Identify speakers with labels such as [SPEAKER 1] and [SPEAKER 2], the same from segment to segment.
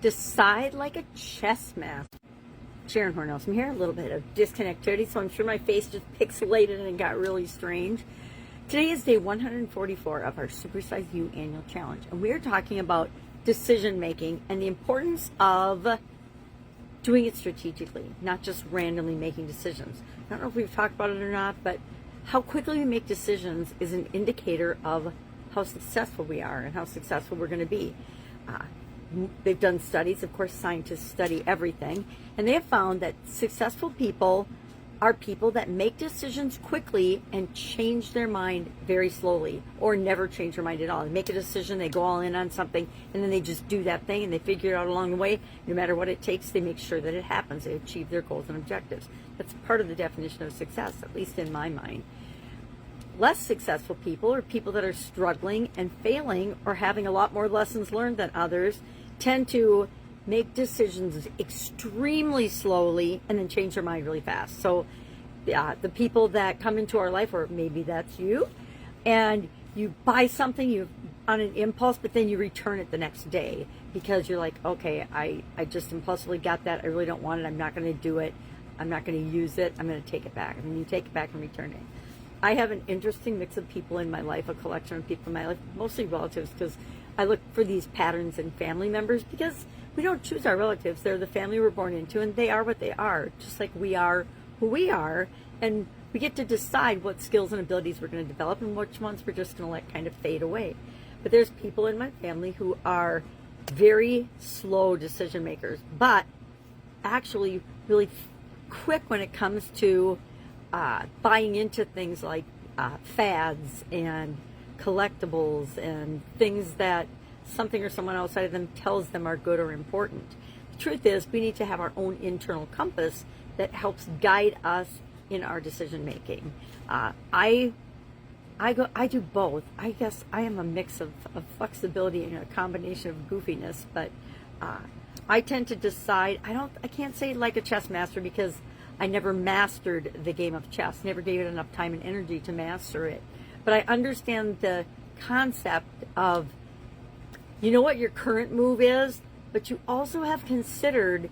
[SPEAKER 1] Decide like a chess master. Sharon Horne-Ellstrom here. A little bit of disconnectivity, so I'm sure my face just pixelated and got really strange. Today is day 144 of our Supersize You annual challenge, and we are talking about decision making and the importance of doing it strategically, not just randomly making decisions. I don't know if we've talked about it or not, but how quickly we make decisions is an indicator of how successful we are and how successful we're going to be. They've done studies, of course, scientists study everything, and they have found that successful people are people that make decisions quickly and change their mind very slowly, or never change their mind at all. They make a decision, they go all in on something, and then they just do that thing, and they figure it out along the way. No matter what it takes, they make sure that it happens. They achieve their goals and objectives. That's part of the definition of success, at least in my mind. Less successful people, or people that are struggling and failing or having a lot more lessons learned than others, tend to make decisions extremely slowly and then change their mind really fast. So the people that come into our life, or maybe that's you, and you buy something on an impulse, but then you return it the next day because you're like, okay, I just impulsively got that. I really don't want it. I'm not going to do it. I'm not going to use it. I'm going to take it back. And then you take it back and return it. I have an interesting mix of people in my life, a collection of people in my life, mostly relatives, because I look for these patterns in family members, because we don't choose our relatives. They're the family we're born into, and they are what they are, just like we are who we are. And we get to decide what skills and abilities we're going to develop and which ones we're just going to let kind of fade away. But there's people in my family who are very slow decision makers, but actually really quick when it comes to buying into things like fads and collectibles and things that something or someone outside of them tells them are good or important. The truth is, we need to have our own internal compass that helps guide us in our decision making. I do both. I guess I am a mix of flexibility and a combination of goofiness, but I tend to decide. I can't say like a chess master, because I never mastered the game of chess, never gave it enough time and energy to master it. But I understand the concept of, you know what your current move is, but you also have considered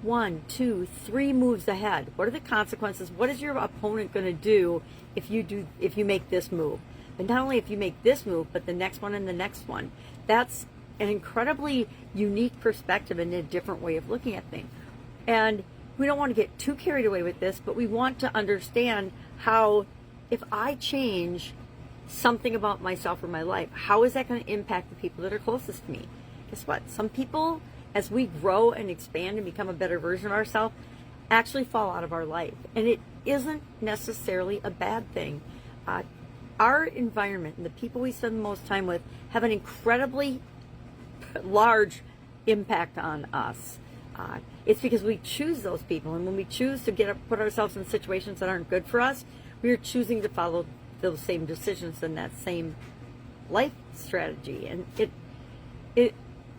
[SPEAKER 1] 1, 2, 3 moves ahead. What are the consequences? What is your opponent going to do if you make this move? And not only if you make this move, but the next one and the next one. That's an incredibly unique perspective and a different way of looking at things. And we don't want to get too carried away with this, but we want to understand how, if I change something about myself or my life, how is that going to impact the people that are closest to me? Guess what? Some people, as we grow and expand and become a better version of ourselves, actually fall out of our life. And it isn't necessarily a bad thing. Our environment and the people we spend the most time with have an incredibly large impact on us. It's because we choose those people, and when we choose to put ourselves in situations that aren't good for us, we are choosing to follow those same decisions and that same life strategy. And it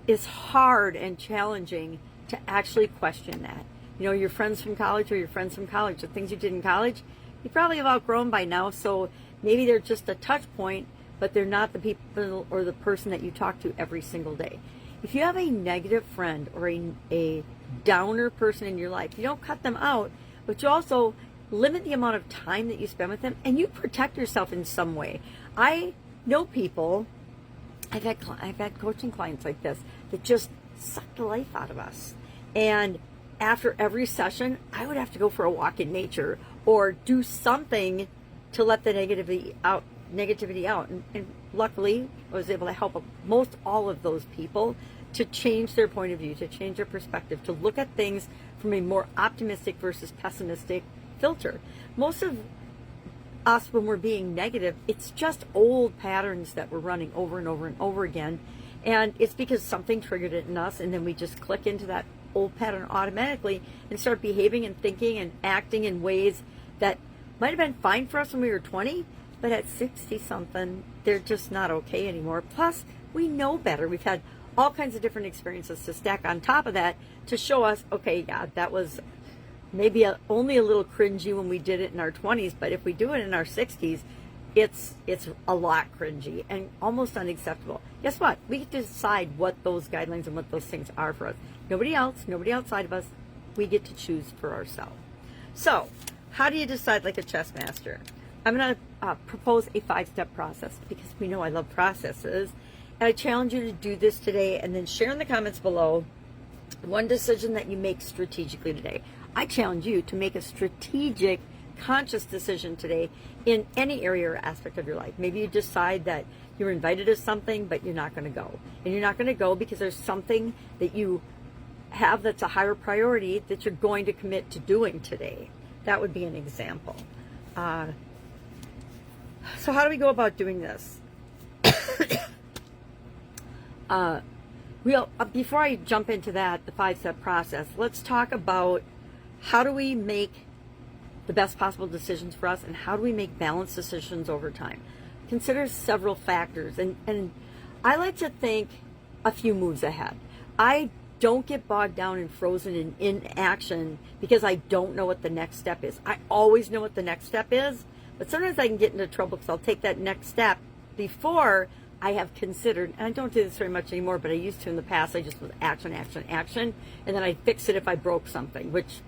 [SPEAKER 1] is hard and challenging to actually question that. You know, your friends from college, the things you did in college, you probably have outgrown by now, so maybe they're just a touch point, but they're not the people or the person that you talk to every single day. If you have a negative friend or a downer person in your life, you don't cut them out, but you also limit the amount of time that you spend with them, and you protect yourself in some way. I know people, I've had coaching clients like this that just suck the life out of us. And after every session, I would have to go for a walk in nature or do something to let the negativity out. And luckily, I was able to help most all of those people to change their point of view, to change their perspective, to look at things from a more optimistic versus pessimistic filter. Most of us, when we're being negative, it's just old patterns that we're running over and over and over again. And it's because something triggered it in us, and then we just click into that old pattern automatically and start behaving and thinking and acting in ways that might have been fine for us when we were 20, but at 60-something, they're just not okay anymore. Plus, we know better. We've had all kinds of different experiences to stack on top of that to show us, okay, yeah, that was maybe only a little cringy when we did it in our 20s, but if we do it in our 60s, it's a lot cringy and almost unacceptable. Guess what? We get to decide what those guidelines and what those things are for us. Nobody else, nobody outside of us. We get to choose for ourselves. So, how do you decide like a chess master? I'm going to propose a 5-step process because we know I love processes. And I challenge you to do this today and then share in the comments below one decision that you make strategically today. I challenge you to make a strategic, conscious decision today in any area or aspect of your life. Maybe you decide that you're invited to something, but you're not going to go. And you're not going to go because there's something that you have that's a higher priority that you're going to commit to doing today. That would be an example. So how do we go about doing this? Before I jump into that, the 5-step process, let's talk about how do we make the best possible decisions for us and how do we make balanced decisions over time. Consider several factors, and I like to think a few moves ahead. I don't get bogged down and frozen in inaction because I don't know what the next step is. I always know what the next step is, but sometimes I can get into trouble because I'll take that next step before I have considered, and I don't do this very much anymore, but I used to in the past. I just was action, action, action, and then I'd fix it if I broke something, which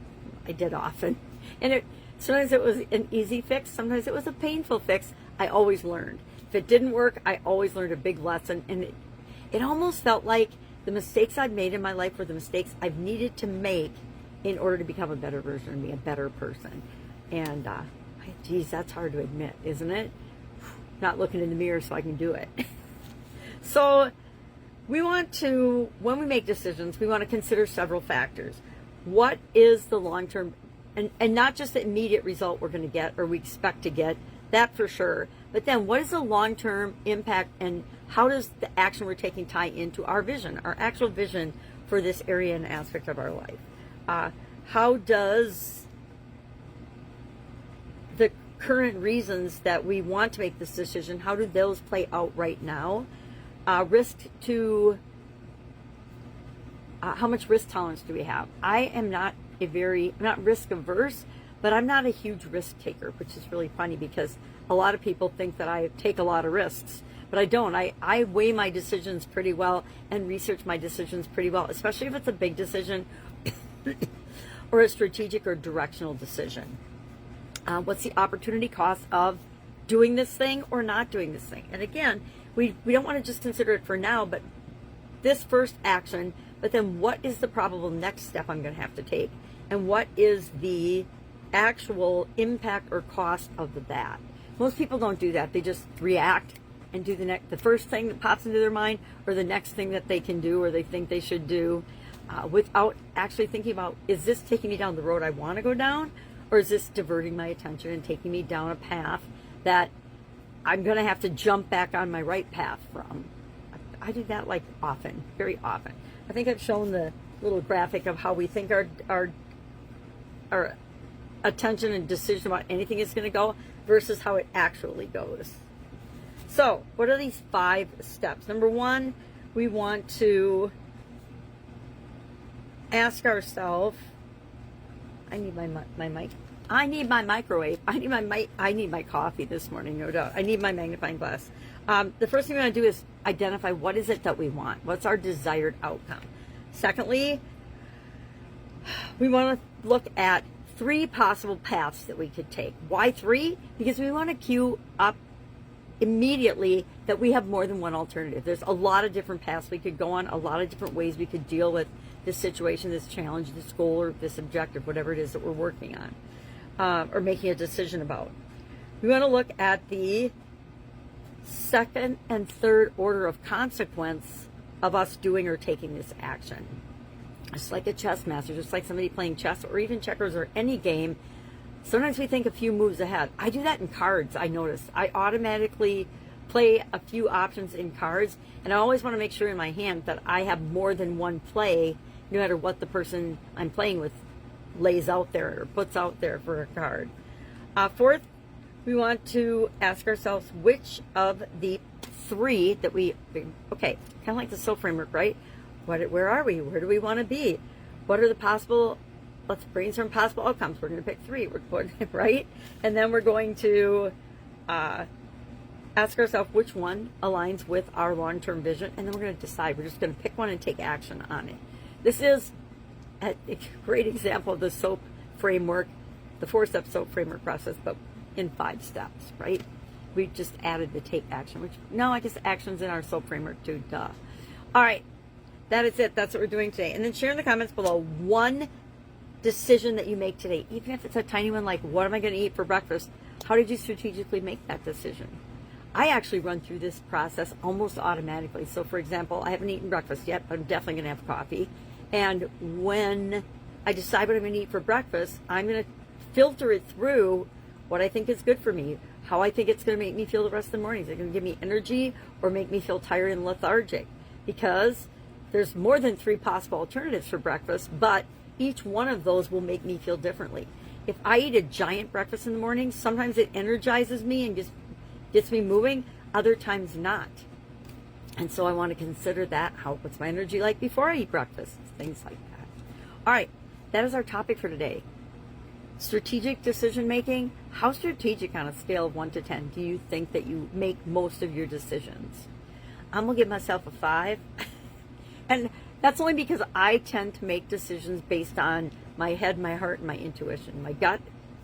[SPEAKER 1] I did often. And sometimes it was an easy fix, sometimes it was a painful fix. I always learned. If it didn't work, I always learned a big lesson, and it almost felt like the mistakes I've made in my life were the mistakes I've needed to make in order to become a better version of me, a better person. And geez, that's hard to admit, isn't it? Not looking in the mirror so I can do it. So we want to, when we make decisions, we want to consider several factors. What is the long-term, and not just the immediate result we're going to get or we expect to get, that for sure. But then what is the long-term impact and how does the action we're taking tie into our vision, our actual vision for this area and aspect of our life? How does the current reasons that we want to make this decision, how do those play out right now? How much risk tolerance do we have? I am not I'm not risk averse, but I'm not a huge risk taker, which is really funny because a lot of people think that I take a lot of risks, but I don't. I weigh my decisions pretty well and research my decisions pretty well, especially if it's a big decision or a strategic or directional decision. What's the opportunity cost of doing this thing or not doing this thing? And again, we don't want to just consider it for now, but this first action, but then what is the probable next step I'm going to have to take? And what is the actual impact or cost of that? Most people don't do that. They just react and do the first thing that pops into their mind or the next thing that they can do or they think they should do without actually thinking about, is this taking me down the road I want to go down? Or is this diverting my attention and taking me down a path that I'm going to have to jump back on my right path from? I do that like often, very often. I think I've shown the little graphic of how we think our attention and decision about anything is going to go versus how it actually goes. So, what are these 5 steps? Number 1, we want to ask ourselves, I need my mic. I need my microwave. I need my coffee this morning, no doubt. I need my magnifying glass. The first thing we want to do is identify what is it that we want. What's our desired outcome? Secondly, we want to look at 3 possible paths that we could take. Why 3? Because we want to queue up immediately that we have more than one alternative. There's a lot of different paths we could go on, a lot of different ways we could deal with this situation, this challenge, this goal, or this objective, whatever it is that we're working on or making a decision about. We want to look at the second and third order of consequence of us doing or taking this action. Just like a chess master, just like somebody playing chess or even checkers or any game, sometimes we think a few moves ahead. I do that in cards, I notice. I automatically play a few options in cards, and I always want to make sure in my hand that I have more than one play, no matter what the person I'm playing with lays out there or puts out there for a card. Fourth, we want to ask ourselves which of the 3 that okay, kind of like the SOAP framework, right? Where are we? Where do we want to be? What are the possible, let's brainstorm possible outcomes. We're going to pick 3, right? And then we're going to ask ourselves which one aligns with our long-term vision, and then we're going to decide. We're just going to pick one and take action on it. This is a great example of the SOAP framework, the 4-step SOAP framework process, but in 5 steps, right? We just added the take action, which, no, I guess action's in our SOAP framework too, duh. All right, that is it. That's what we're doing today. And then share in the comments below one decision that you make today, even if it's a tiny one, like what am I going to eat for breakfast? How did you strategically make that decision? I actually run through this process almost automatically. So for example, I haven't eaten breakfast yet, but I'm definitely going to have coffee. And when I decide what I'm going to eat for breakfast, I'm going to filter it through what I think is good for me, how I think it's going to make me feel the rest of the morning. Is it going to give me energy or make me feel tired and lethargic? Because there's more than 3 possible alternatives for breakfast, but each one of those will make me feel differently. If I eat a giant breakfast in the morning, sometimes it energizes me and just gets me moving, other times not. And so I want to consider that. What's my energy like before I eat breakfast? Things like that. All right, that is our topic for today. Strategic decision making. How strategic on a scale of 1 to 10 do you think that you make most of your decisions? I'm going to give myself a 5. And that's only because I tend to make decisions based on my head, my heart, and my intuition. My gut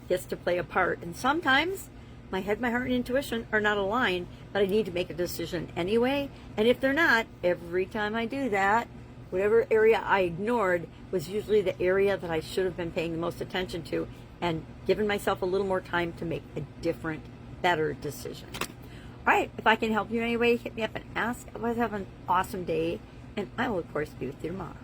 [SPEAKER 1] gets to play a part. And sometimes my head, my heart, and intuition are not aligned, but I need to make a decision anyway. And if they're not, every time I do that, whatever area I ignored was usually the area that I should have been paying the most attention to and given myself a little more time to make a different, better decision. All right, if I can help you in any way, hit me up and ask. Otherwise, have an awesome day, and I will, of course, be with you tomorrow.